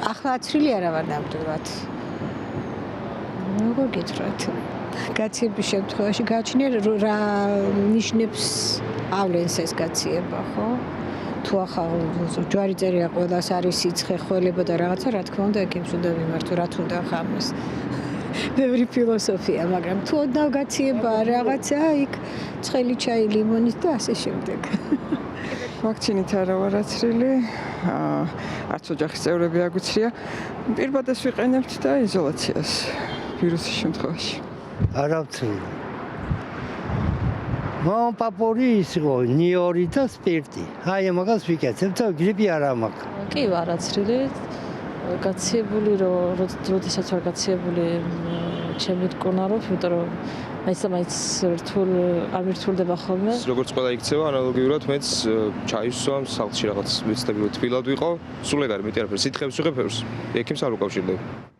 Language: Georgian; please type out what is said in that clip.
ახლა აცრილი არა ვარ ნამდვილად. როგორ გითხრათ? გაციების შემთხვევაში გაჩნია რა ნიშნებს ავლენს ეს გაციება, ხო? თუ ახლა ჯვარი წერია ყველას არის სიცხე, ხველება და რაღაცა, რა თქმა უნდა, ეკიმს უნდა მიმართო, რა თქმა უნდა ხამის. ბევრი ფილოსოფია, მაგრამ თუ ოდნავ გაციება რაღაცა, იქ ცხელი ჩაი, ლიმონით და ასე შემდეგ. ვაქცინით არა ვარ აცრილი, არც ოჯახის წევრები აგვიცრია. პირბადას ვიყენებთ და იზოლაციას ვირუსის შემთხვევაში. არა ვცრილი. პაპური ის იყო, ნიორი და სპირტი. აი ამას ვიკეთებ და გრიპი არა მაქვს. კი ვარ აცრილი. გაციებული როდესაც ვარ გაციებული ჩემი რკონა რომ, იმიტომ რომ მაინც არ მირთულდება ხოლმე. როგორც ყველა იქცევა, ანალოგიურად მეც ჩაისვამ სახლში რაღაც ვიცდები რომ თბილად ვიყო, სულ ეგ არის, მეტი არაფერი. სითხეებს ვიღებ, ექიმს არ უკავშირდები.